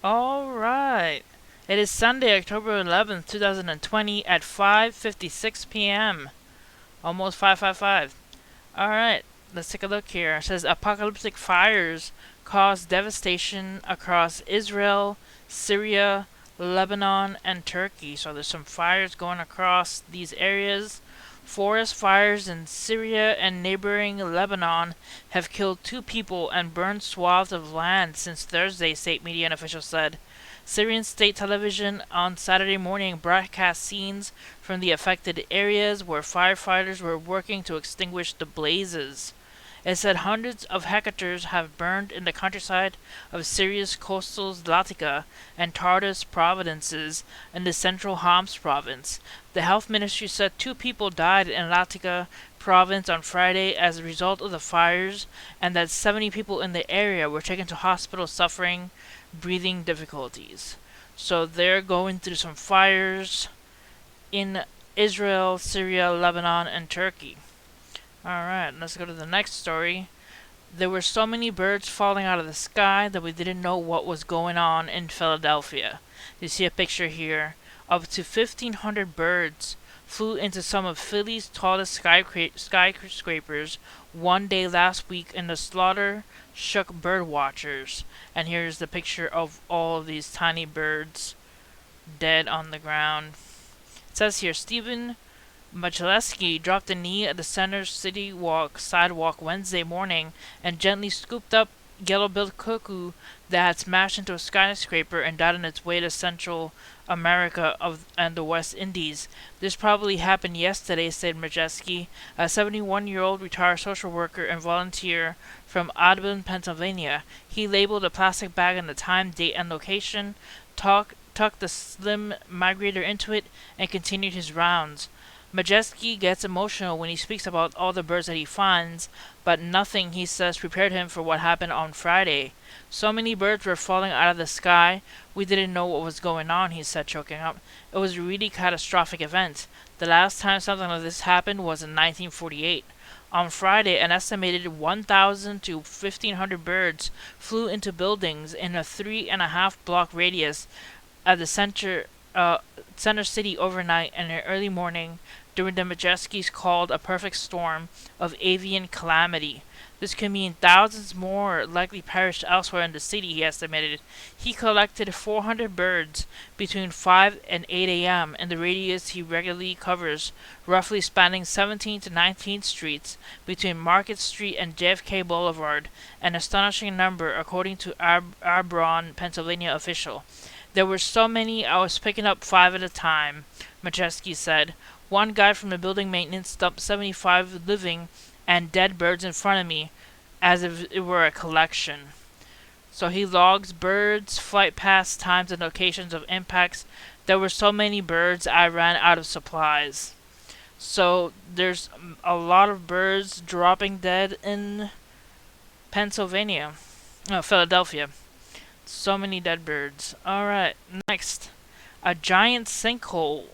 Alright. It is Sunday, October 11th, 2020 at 5:56 p.m. Almost 5:55. Alright, let's take a look here. It says apocalyptic fires cause devastation across Israel, Syria, Lebanon, and Turkey. So there's some fires going across these areas. Forest fires in Syria and neighboring Lebanon have killed two people and burned swaths of land since Thursday, state media and officials said. Syrian state television on Saturday morning broadcast scenes from the affected areas where firefighters were working to extinguish the blazes. It said hundreds of hectares have burned in the countryside of Syria's coastal Zlatiga and Tartus provinces in the central Homs province. The health ministry said two people died in Latiga province on Friday as a result of the fires, and that 70 people in the area were taken to hospital suffering breathing difficulties. So they're going through some fires in Israel, Syria, Lebanon, and Turkey. Alright, let's go to the next story. There were so many birds falling out of the sky that we didn't know what was going on in Philadelphia. You see a picture here. Up to 1,500 birds flew into some of Philly's tallest skyscrapers one day last week, and the slaughter shook bird watchers. And here's the picture of all of these tiny birds dead on the ground. It says here, Stephen Machaleski dropped a knee at the Center City sidewalk Wednesday morning and gently scooped up yellow-billed cuckoo that had smashed into a skyscraper and died on its way to Central America and the West Indies. This probably happened yesterday, said Majeski, a 71-year-old retired social worker and volunteer from Audubon, Pennsylvania. He labeled a plastic bag in the time, date, and location, tucked the slim migrator into it, and continued his rounds. Majeski gets emotional when he speaks about all the birds that he finds, but nothing, he says, prepared him for what happened on Friday. So many birds were falling out of the sky, we didn't know what was going on, he said, choking up. It was a really catastrophic event. The last time something like this happened was in 1948. On Friday, an estimated 1,000 to 1,500 birds flew into buildings in a 3.5-block radius at the center city overnight and in early morning during the Majeski's called a perfect storm of avian calamity. This could mean thousands more likely perished elsewhere in the city, he estimated. He collected 400 birds between 5 and 8 a.m. in the radius he regularly covers, roughly spanning 17th to 19th streets between Market Street and JFK Boulevard, an astonishing number according to Arbron, Pennsylvania official. There were so many I was picking up 5 at a time, Majeski said. One guy from the building maintenance dumped 75 living and dead birds in front of me as if it were a collection. So he logs birds, flight paths, times, and locations of impacts. There were so many birds I ran out of supplies. So there's a lot of birds dropping dead in Philadelphia. So many dead birds. Alright, next. A giant sinkhole.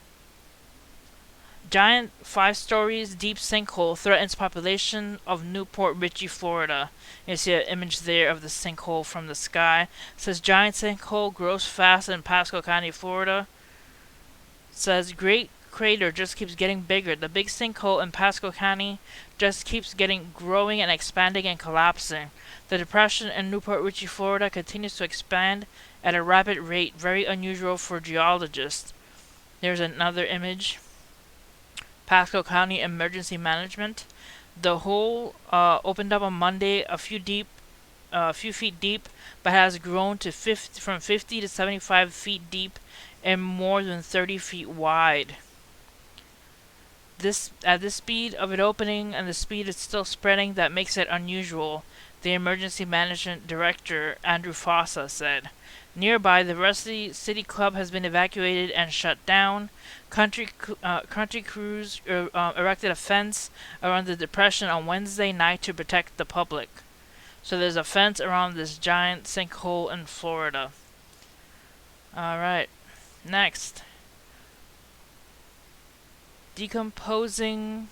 Giant 5 stories deep sinkhole threatens population of New Port Richey, Florida. You see an image there of the sinkhole from the sky. It says giant sinkhole grows fast in Pasco County, Florida. It says great crater just keeps getting bigger. The big sinkhole in Pasco County just keeps growing and expanding and collapsing. The depression in Newport Richey, Florida continues to expand at a rapid rate, very unusual for geologists. There's another image. Pasco County Emergency Management. The hole opened up on Monday a few feet deep, but has grown to from 50 to 75 feet deep and more than 30 feet wide. At the speed of it opening and the speed it's still spreading, that makes it unusual, the Emergency Management Director, Andrew Fossa, said. Nearby, the Rusty City Club has been evacuated and shut down. Country crews erected a fence around the depression on Wednesday night to protect the public. So there's a fence around this giant sinkhole in Florida. Alright, next. Decomposing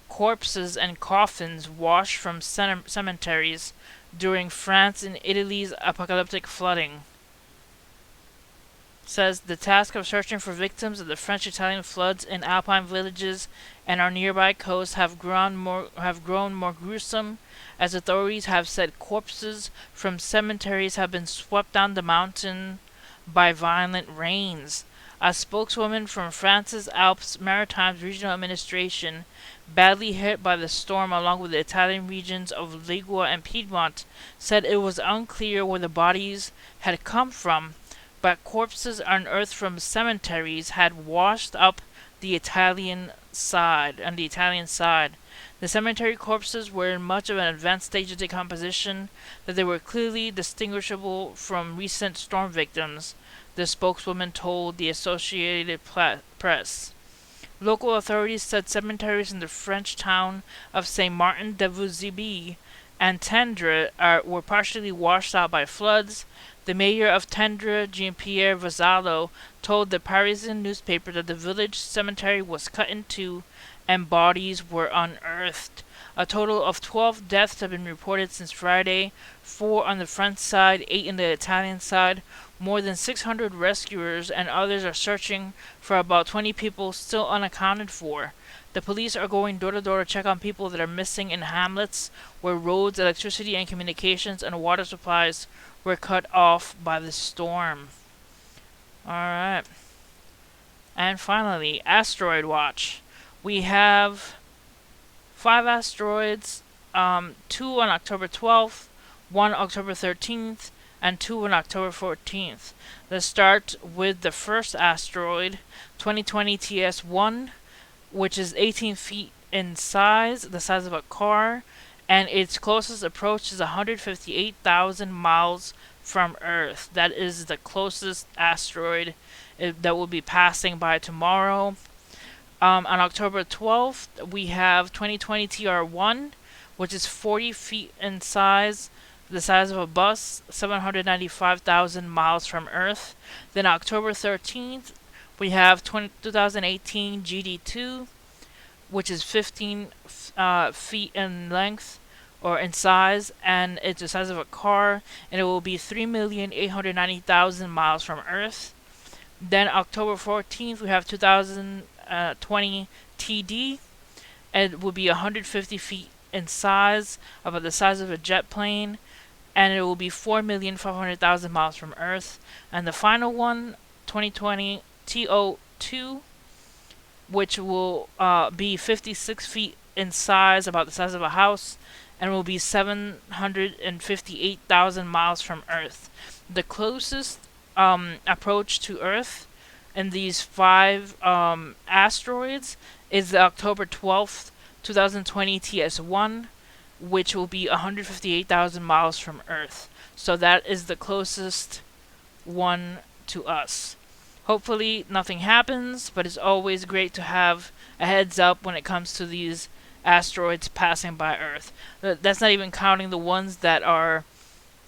corpses and coffins washed from cemeteries during France and Italy's apocalyptic flooding. Says the task of searching for victims of the French-Italian floods in alpine villages and our nearby coast have grown more gruesome, as authorities have said corpses from cemeteries have been swept down the mountain by violent rains. A spokeswoman from France's Alps Maritime Regional Administration, badly hit by the storm along with the Italian regions of Liguria and Piedmont, said it was unclear where the bodies had come from, but corpses unearthed from cemeteries had washed up the Italian side. On the Italian side, the cemetery corpses were in much of an advanced stage of decomposition, that they were clearly distinguishable from recent storm victims, the spokeswoman told the Associated Press. Local authorities said cemeteries in the French town of Saint-Martin-de-Vuzeby and Tendre were partially washed out by floods. The mayor of Tendre, Jean-Pierre Vazzalo, told the Parisian newspaper that the village cemetery was cut in two and bodies were unearthed. A total of 12 deaths have been reported since Friday, 4 on the French side, 8 on the Italian side. More than 600 rescuers and others are searching for about 20 people still unaccounted for. The police are going door to door to check on people that are missing in hamlets where roads, electricity, and communications and water supplies were cut off by the storm. Alright. And finally, Asteroid Watch. We have 5 asteroids, 2 on October 12th, 1 October 13th, and 2 on October 14th. Let's start with the first asteroid, 2020 TS1, which is 18 feet in size, the size of a car, and its closest approach is 158,000 miles from Earth. That is the closest asteroid that will be passing by tomorrow. On October 12th, we have 2020 TR1, which is 40 feet in size, the size of a bus, 795,000 miles from Earth. Then October 13th, we have 2018 GD2, which is 15 feet in length or in size, and it's the size of a car, and it will be 3,890,000 miles from Earth. Then October 14th, we have 2020 TD, and it will be 150 feet in size, about the size of a jet plane, and it will be 4,500,000 miles from Earth. And the final one, 2020 TO2, which will be 56 feet in size, about the size of a house, and will be 758,000 miles from Earth. The closest approach to Earth in these 5 asteroids is the October 12th, 2020 TS1, which will be 158,000 miles from Earth. So that is the closest one to us. Hopefully nothing happens, but it's always great to have a heads up when it comes to these asteroids passing by Earth. That's not even counting the ones that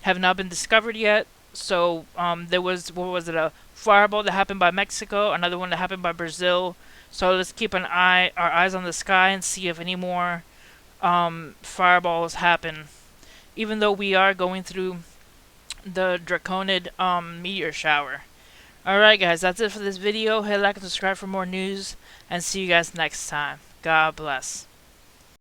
have not been discovered yet. So there was, what was it, a fireball that happened by Mexico, another one that happened by Brazil. So let's keep our eyes on the sky and see if any more fireballs happen. Even though we are going through the draconid meteor shower. Alright guys, that's it for this video. Hit like and subscribe for more news, and see you guys next time. God bless.